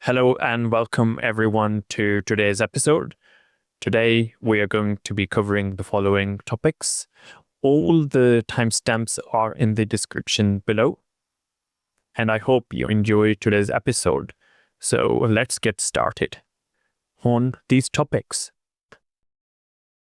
Hello and welcome everyone to today's episode. Today we are going to be covering the following topics. All the timestamps are in the description below. And I hope you enjoy today's episode. So let's get started on these topics.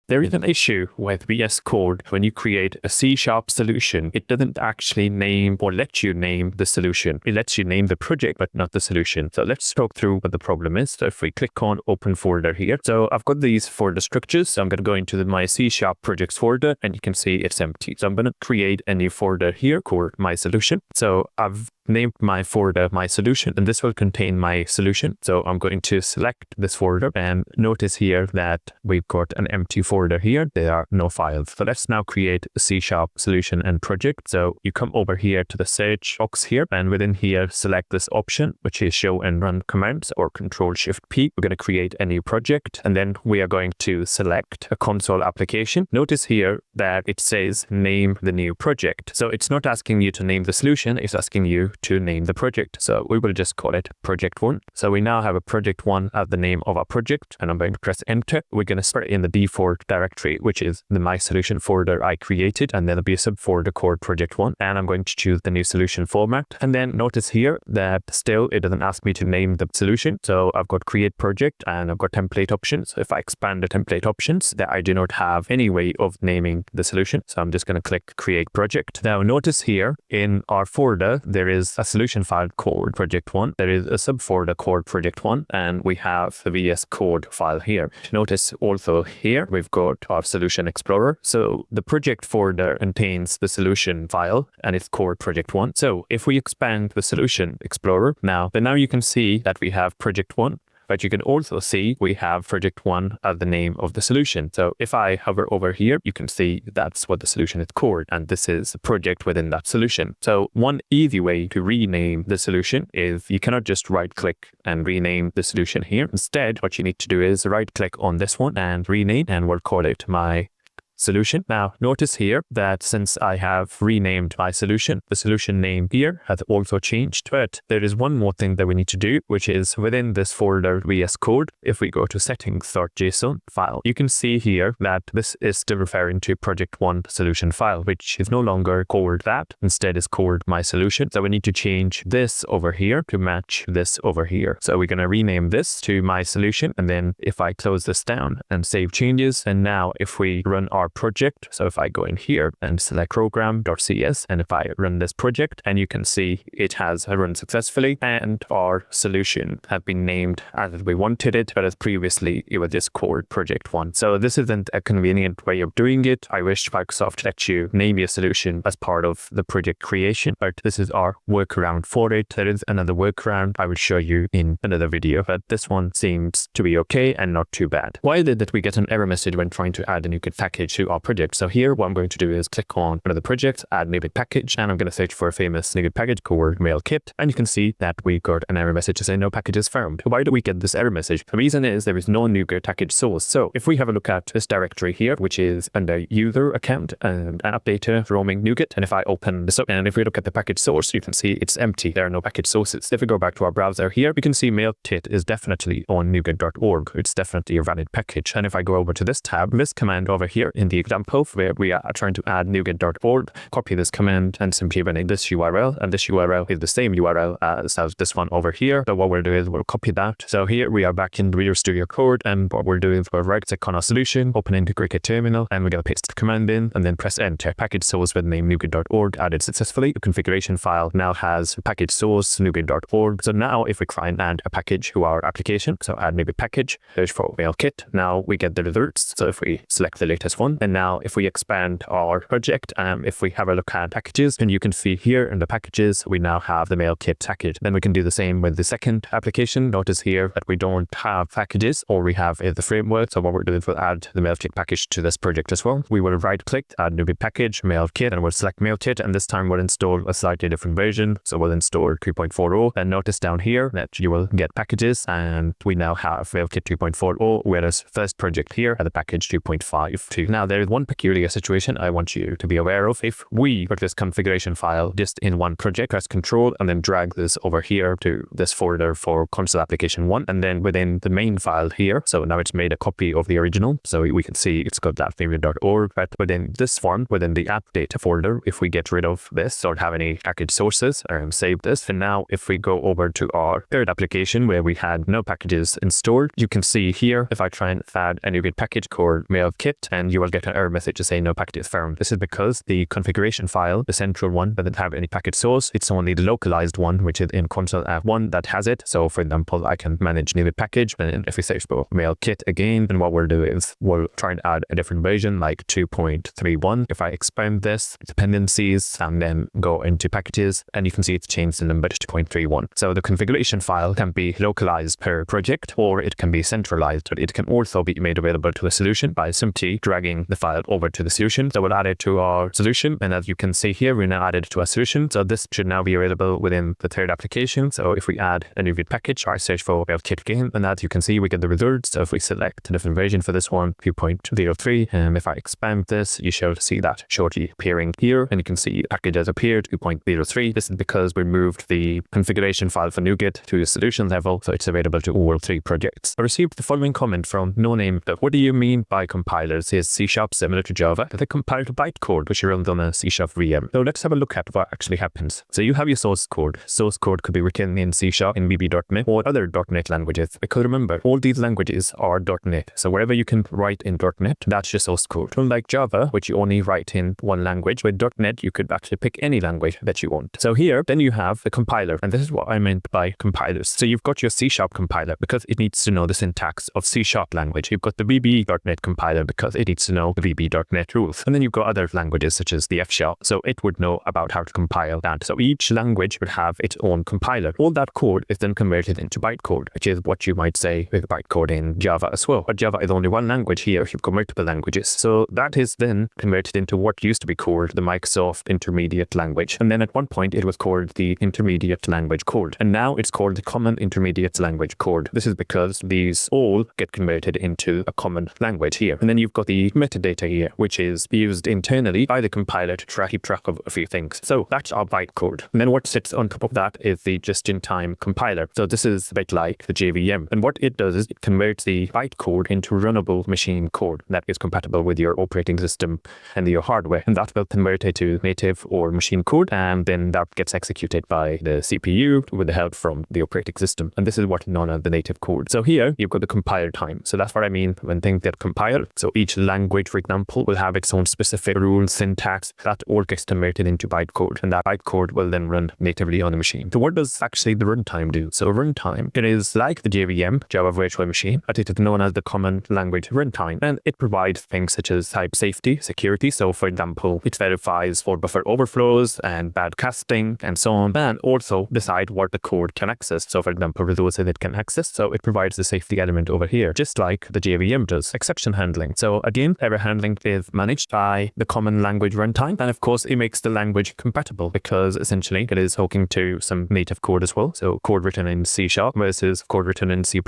There is an issue with VS Code when you create a C# solution. It doesn't actually name or let you name the solution. It lets you name the project, but not the solution. So let's talk through what the problem is. So if we click on open folder here, so I've got these folder structures. So I'm going to go into my C# projects folder and you can see it's empty. So I'm going to create a new folder here called my solution. So I've named my folder my solution and this will contain my solution. So I'm going to select this folder and notice here that we've got an empty folder here. There are no files. So let's now create a C# solution and project. So you come over here to the search box here and within here select this option which is show and run commands or Ctrl+Shift+P. We're going to create a new project and then we are going to select a console application. Notice here that it says name the new project. So it's not asking you to name the solution, it's asking you to name the project. So we will just call it project 1. So we now have a project 1 as the name of our project and I'm going to press enter. We're going to start in the default directory, which is the my solution folder I created, and then there'll be a subfolder called project 1 and I'm going to choose the new solution format. And then notice here that still it doesn't ask me to name the solution. So I've got create project and I've got template options. So if I expand the template options, that I do not have any way of naming the solution. So I'm just going to click create project. Now notice here in our folder there is a solution file called project 1. There is a subfolder called project 1 and we have the VS Code file here. Notice also here we've got our solution explorer. So the project folder contains the solution file and it's called project 1. So if we expand the solution explorer now you can see that we have project 1. But you can also see we have project 1 as the name of the solution. So if I hover over here, you can see that's what the solution is called. And this is a project within that solution. So one easy way to rename the solution is you cannot just right click and rename the solution here. Instead, what you need to do is right click on this one and rename, and we'll call it my solution. Now notice here that since I have renamed my solution, the solution name here has also changed, but there is one more thing that we need to do, which is within this folder VS Code. If we go to settings.json file, you can see here that this is still referring to project 1 solution file, which is no longer called that, instead is called my solution. So we need to change this over here to match this over here. So we're going to rename this to my solution, and then if I close this down and save changes, and now if we run our project, so if I go in here and select program.cs and if I run this project, and you can see it has run successfully and our solution have been named as we wanted it, but as previously it was just called project 1. So this isn't a convenient way of doing it. I wish Microsoft let you name your solution as part of the project creation, but this is our workaround for it. There is another workaround I will show you in another video, but this one seems to be okay and not too bad. Why is it that we get an error message when trying to add a Nuget package to our project? So here what I'm going to do is click on another project, add Nuget package, and I'm going to search for a famous Nuget package called MailKit, and you can see that we got an error message to say no packages found. Why do we get this error message? The reason is there is no Nuget package source. So if we have a look at this directory here, which is under user account and app data roaming Nuget, and if I open this up and if we look at the package source, you can see it's empty. There are no package sources. If we go back to our browser here, we can see MailKit is definitely on nuget.org. It's definitely a valid package. And if I go over to this tab, this command over here in the example where we are trying to add nuget.org, copy this command and simply run in this URL, and this URL is the same URL as this one over here. So what we'll do is we'll copy that. So here we are back in Visual Studio Code, and what we're doing is we'll right click on our solution, open into Cricut terminal, and we're going to paste the command in and then press enter. Package source with name nuget.org added successfully. The configuration file now has package source nuget.org. So now if we try and add a package to our application, so add Nuget package, search for MailKit, now we get the results. So if we select the latest one, and now if we expand our project, if we have a look at packages, and you can see here in the packages, we now have the MailKit package. Then we can do the same with the second application. Notice here that we don't have packages, or we have the framework. So what we're doing is we'll add the MailKit package to this project as well. We will right click, add Nuget package, MailKit, and we'll select MailKit, and this time we'll install a slightly different version. So we'll install 3.40, and notice down here that you will get packages, and we now have MailKit 2.40, whereas first project here had the package 2.52. Now Now, there is one peculiar situation I want you to be aware of. If we put this configuration file just in one project, press Control and then drag this over here to this folder for console application 1, and then within the main file here, so now it's made a copy of the original, so we can see it's got that favorite.org, but within this one, within the app data folder, if we get rid of this or have any package sources or save this, and now if we go over to our third application where we had no packages installed, you can see here, if I try and add a Nuget package called MailKit, and you will get an error message to say no packages found. This is because the configuration file, the central one, doesn't have any package source. It's only the localized one, which is in console app 1 that has it. So for example, I can manage Nuget package, and if we search for MailKit again, then what we'll do is we'll try and add a different version like 2.31. If I expand this dependencies and then go into packages, and you can see it's changed the number to 2.31. So the configuration file can be localized per project, or it can be centralized, but it can also be made available to the solution by simply dragging the file over to the solution. So we'll add it to our solution, and as you can see here, we now added it to our solution. So this should now be available within the third application. So if we add a Nuget package, I search for MailKit again, and as you can see, we get the results. So if we select a different version for this one, 2.03, and if I expand this, you shall see that shortly appearing here, and you can see package has appeared 2.03. This is because we moved the configuration file for Nuget to the solution level, so it's available to all 3 projects. I received the following comment from No Name. What do you mean by compilers? Is C# similar to Java? They compile to bytecode, which runs on a C# VM. So let's have a look at what actually happens. So you have your source code. Source code could be written in C#, in VB.NET, or other .NET languages. Because remember, all these languages are .NET. So wherever you can write in .NET, that's your source code. Unlike Java, which you only write in one language, with .NET, you could actually pick any language that you want. So here, then you have the compiler, and this is what I meant by compilers. So you've got your C# compiler because it needs to know the syntax of C# language. You've got the VB.NET compiler because it needs to know the VB.NET rules. And then you've got other languages such as the F#, so it would know about how to compile that. So each language would have its own compiler. All that code is then converted into bytecode, which is what you might say with bytecode in Java as well. But Java is only one language. Here you've got multiple languages. So that is then converted into what used to be called the Microsoft Intermediate Language. And then at one point it was called the Intermediate Language Code. And now it's called the Common Intermediate Language Code. This is because these all get converted into a common language here. And then you've got the metadata here, which is used internally by the compiler to keep track of a few things. So that's our bytecode. And then what sits on top of that is the just-in-time compiler. So this is a bit like the JVM. And what it does is it converts the bytecode into runnable machine code that is compatible with your operating system and your hardware. And that will convert it to native or machine code, and then that gets executed by the CPU with the help from the operating system. And this is what known as the native code. So here you've got the compile time. So that's what I mean when things get compiled. So each language, for example, will have its own specific rules, syntax, that all gets converted into bytecode, and that bytecode will then run natively on the machine. So what does actually the runtime do? So runtime, it is like the JVM, Java Virtual Machine, but it is known as the Common Language Runtime, and it provides things such as type safety, security. So for example, it verifies for buffer overflows and bad casting and so on, and also decide what the code can access. So for example, resources it can access. So it provides the safety element over here, just like the JVM does. Exception handling. So again, error handling is managed by the Common Language Runtime, and of course it makes the language compatible because essentially it is hooking to some native code as well. So code written in C# versus code written in C++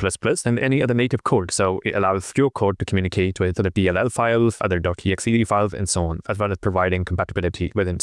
and any other native code. So it allows your code to communicate with other DLL files, other .exe files, and so on, as well as providing compatibility within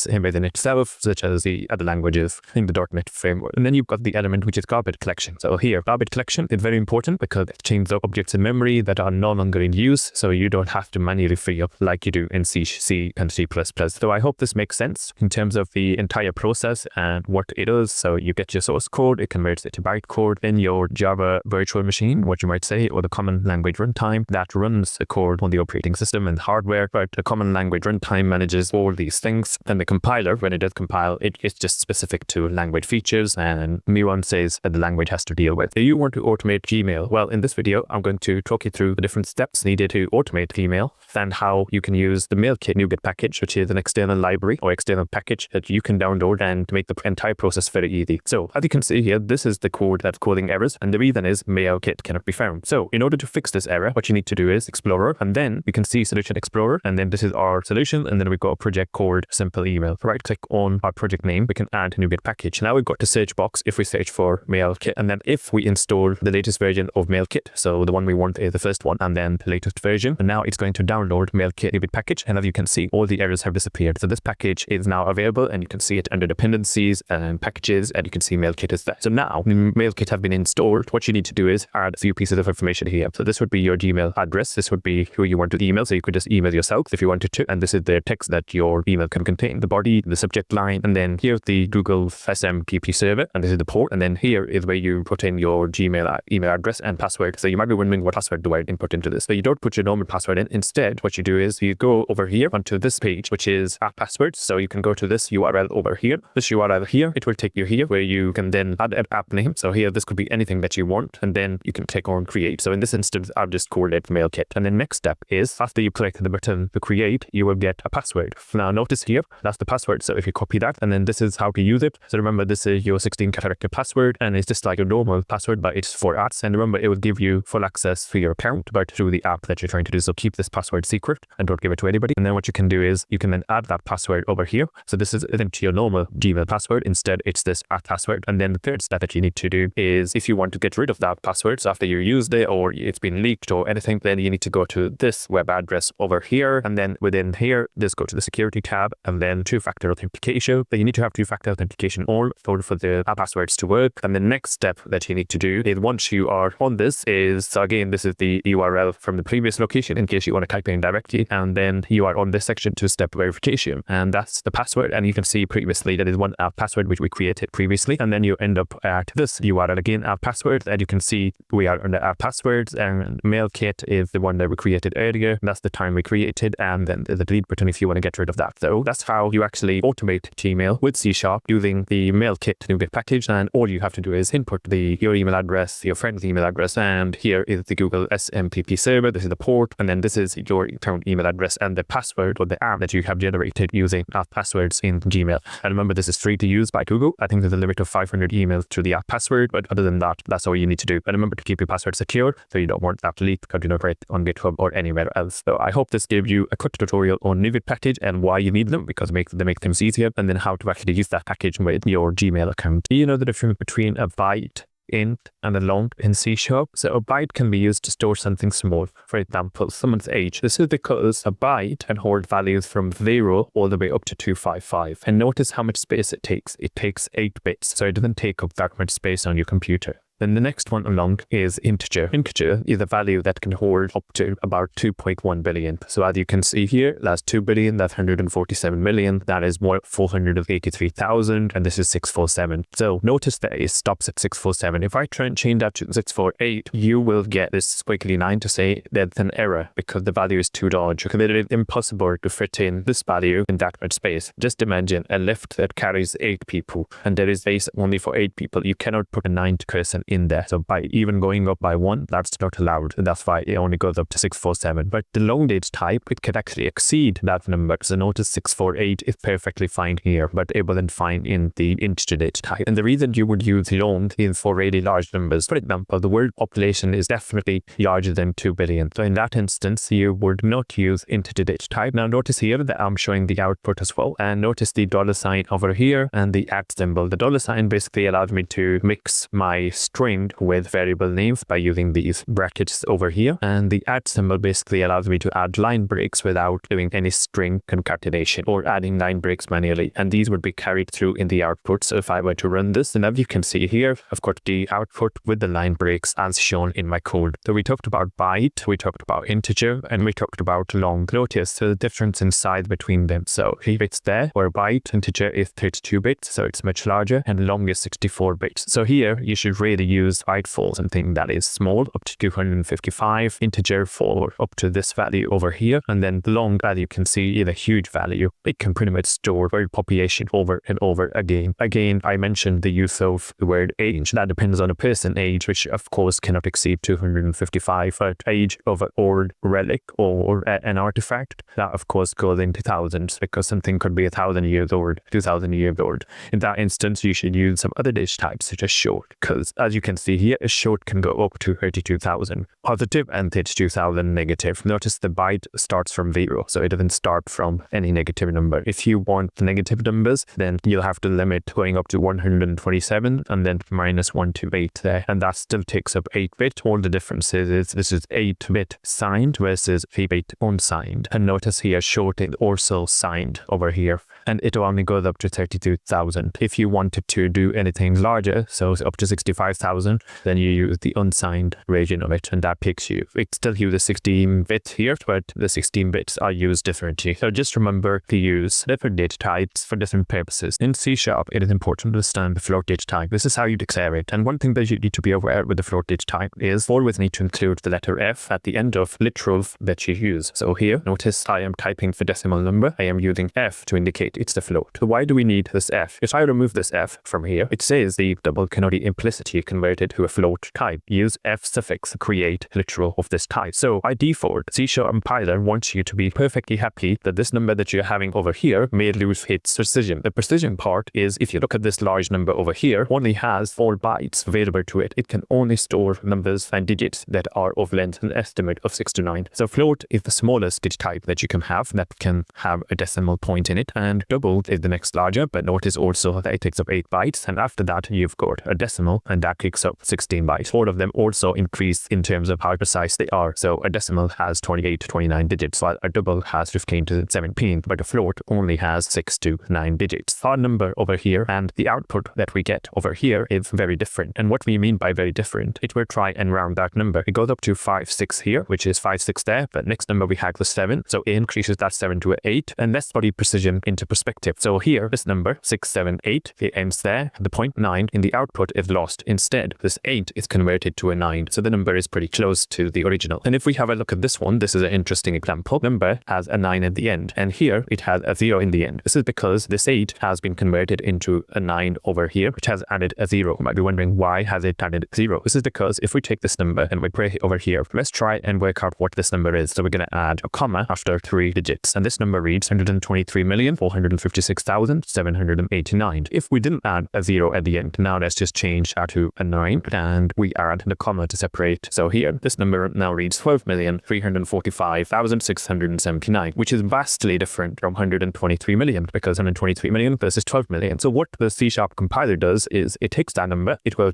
itself, such as the other languages in the .NET framework. And then you've got the element which is garbage collection. So here, garbage collection is very important because it changes up objects in memory that are no longer in use, so you don't have to manually free up like you do in C and C++. So I hope this makes sense in terms of the entire process and what it does. So you get your source code, it converts it to bytecode, then your Java virtual machine, what you might say, or the Common Language Runtime that runs the code on the operating system and hardware. But the Common Language Runtime manages all these things. And the compiler, when it does compile, it's just specific to language features and nuances that the language has to deal with. If you want to automate Gmail, well, in this video, I'm going to talk you through the different steps needed to automate Gmail and how you can use the MailKit Nuget package, which is an external library or external package that you can download and make the entire process very easy. So as you can see here, this is the code that's causing errors, and the reason is MailKit cannot be found. So in order to fix this error, what you need to do is Explorer, and then you can see Solution Explorer, and then this is our solution, and then we've got a project called Simple Email. Right click on our project name, we can add a Nuget package. Now we've got the search box if we search for MailKit, and then if we install the latest version of MailKit, so the one we want is the first one, and then the latest version, and now it's going to download download MailKit Nuget package, and as you can see, all the errors have disappeared. So this package is now available, and you can see it under dependencies and packages, and you can see MailKit is there. So now MailKit have been installed. What you need to do is add a few pieces of information here. So this would be your Gmail address. This would be who you want to email. So you could just email yourself if you wanted to. And this is the text that your email can contain, the body, the subject line, and then here's the Google SMTP server, and this is the port. And then here is where you put in your Gmail email address and password. So you might be wondering, what password do I input into this? So you don't put your normal password in. Instead, what you do is you go over here onto this page, which is app passwords. So you can go to this URL over here. This URL here, it will take you here where you can then add an app name. So here, this could be anything that you want, and then you can click on create. So in this instance, I've just called it MailKit. And the next step is after you click the button to create, you will get a password. Now notice here, that's the password. So if you copy that, and then this is how to use it. So remember, this is your 16-character password, and it's just like a normal password, but it's for apps. And remember, it will give you full access to your account, but through the app that you're trying to do. So keep this password secret and don't give it to anybody. And then what you can do is you can then add that password over here. So this isn't your normal Gmail password. Instead, it's this app password. And then the third step that you need to do is if you want to get rid of that password, so after you used it or it's been leaked or anything, then you need to go to this web address over here. And then within here, just go to the security tab and then two-factor authentication. But you need to have two-factor authentication on for the app passwords to work. And the next step that you need to do is once you are on this is, so again, this is the URL from the previous location in case you want to type in directly. And then you are on this section, two-step verification. And that's the password. And you can see previously that is one app password which we created previously. And then you end up at this URL again, app password. And you can see we are under app passwords, and MailKit is the one that we created earlier. That's the time we created. And then there's a delete button if you want to get rid of that. So that's how you actually automate Gmail with C# using the MailKit Nuget package. And all you have to do is input your email address, your friend's email address, and here is the Google SMTP server. This is the port, and then this is your account email address and the password or the app that you have generated using app passwords in Gmail. And remember, this is free to use by Google. I think there's a limit of 500 emails to the app password, but other than that, that's all you need to do. And remember to keep your password secure, so you don't want that to leak or write on GitHub or anywhere else. So I hope this gave you a quick tutorial on Nuget package and why you need them, because they make things easier, and then how to actually use that package with your Gmail account. Do you know the difference between a byte, int, and a long in C#? So a byte can be used to store something small, for example, someone's age. This is because a byte can hold values from 0 all the way up to 255. And notice how much space it takes. It takes 8 bits, so it doesn't take up that much space on your computer. Then the next one along is integer. Integer is a value that can hold up to about 2.1 billion. So as you can see here, that's 2 billion, that's 147 million, that is more 483,000, and this is 647. So notice that it stops at 647. If I try and change that to 648, you will get this squiggly line to say there's an error because the value is too large, because it is impossible to fit in this value in that much space. Just imagine a lift that carries 8 people, and there is space only for 8 people. You cannot put a 9th person in there. So by even going up by 1, that's not allowed. That's why it only goes up to 647. But the long date type, it could actually exceed that number. So notice 648 is perfectly fine here, but it wasn't fine in the integer date type. And the reason you would use long is for really large numbers. For example, the world population is definitely larger than 2 billion. So in that instance, you would not use integer date type. Now notice here that I'm showing the output as well. And notice the $ over here and the @ symbol. The $ basically allows me to mix my string with variable names by using these brackets over here, and the @ symbol basically allows me to add line breaks without doing any string concatenation or adding line breaks manually, and these would be carried through in the output. So if I were to run this, and as you can see here, I've got the output with the line breaks as shown in my code. So we talked about byte, we talked about integer, and we talked about long. Notice the difference in size between them. So here it's there, where byte integer is 32 bits, so it's much larger, and long is 64 bits. So here you should really use byte for something that is small, up to 255, integer for up to this value over here, and then long, as you can see, is a huge value. It can pretty much store world population over and over again. Again, I mentioned the use of the word age. That depends on a person age, which of course cannot exceed 255, but age of an old relic or an artifact, that of course goes into thousands, because something could be 1,000 years old, 2,000 years old. In that instance, you should use some other dish types such as short, because as as you can see here, a short can go up to 32,000 positive and 32,000 negative. Notice the byte starts from 0, so it doesn't start from any negative number. If you want the negative numbers, then you'll have to limit going up to 127 and then -128 there, and that still takes up 8-bit. All the differences is this is 8-bit signed versus 8-bit unsigned. And notice here short is also signed over here, and it only goes up to 32,000. If you wanted to do anything larger, so up to 65,000, then you use the unsigned version of it, and that picks you. It still uses 16-bit here, but the 16 bits are used differently. So just remember to use different data types for different purposes. In C#, it is important to understand the float data type. This is how you declare it. And one thing that you need to be aware with the float data type is always need to include the letter F at the end of literal that you use. So here, notice I am typing for decimal number. I am using F to indicate it's the float. So why do we need this F? If I remove this F from here, it says the double cannot be implicitly converted to a float type. Use F suffix to create literal of this type. So by default, C# compiler wants you to be perfectly happy that this number that you're having over here may lose its precision. The precision part is if you look at this large number over here, only has 4 bytes available to it. It can only store numbers and digits that are of length an estimate of 6 to 9. So float is the smallest digit type that you can have that can have a decimal point in it, and double is the next larger, but notice also that it takes up 8 bytes, and after that you've got a decimal, and that takes up 16 bytes. All of them also increase in terms of how precise they are. So a decimal has 28 to 29 digits, while a double has 15 to 17, but a float only has 6 to 9 digits. Our number over here and the output that we get over here is very different. And what we mean by very different, it will try and round that number. It goes up to 56 here, which is 56 there, but next number we have the 7, so it increases that 7 to 8, and let's put the precision into perspective. So here, this number 678, it ends there. The 0.9 in the output is lost. Instead, this 8 is converted to a 9, so the number is pretty close to the original. And if we have a look at this one, this is an interesting example. Number has a 9 at the end, and here it has a 0 in the end. This is because this 8 has been converted into a 9 over here, which has added a 0. You might be wondering why has it added 0? This is because if we take this number and we put it over here, let's try and work out what this number is. So we're going to add a comma after 3 digits, and this number reads 123,456,789. If we didn't add a 0 at the end, now let's just change that to a 9, and we add the comma to separate. So here, this number now reads 12,345,679, which is vastly different from 123 million, because 123 million versus 12 million. So what the C# compiler does is it takes that number, it will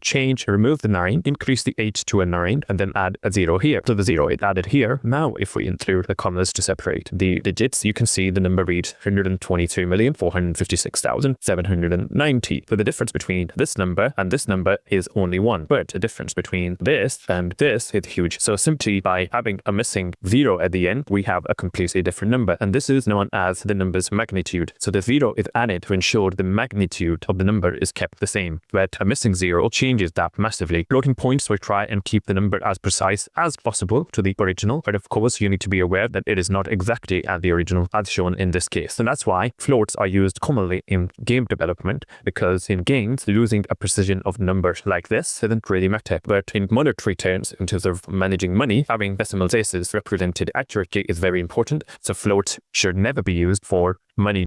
remove the 9, increase the 8 to a 9, and then add a 0 here. So the 0 is added here. Now, if we include the commas to separate the digits, you can see the number reads 123,456,790. So the difference between this number and this number is only 1, but the difference between this and this is huge. So simply by having a missing 0 at the end, we have a completely different number, and this is known as the number's magnitude. So the 0 is added to ensure the magnitude of the number is kept the same, but a missing 0 changes that massively. Floating points will try and keep the number as precise as possible to the original, but of course you need to be aware that it is not exactly as the original as shown in this case. And that's why floats are used commonly in game development, because in games losing a precision of numbers like this doesn't really matter. But in monetary terms, in terms of managing money, having decimal places represented accurately is very important. So floats should never be used for money.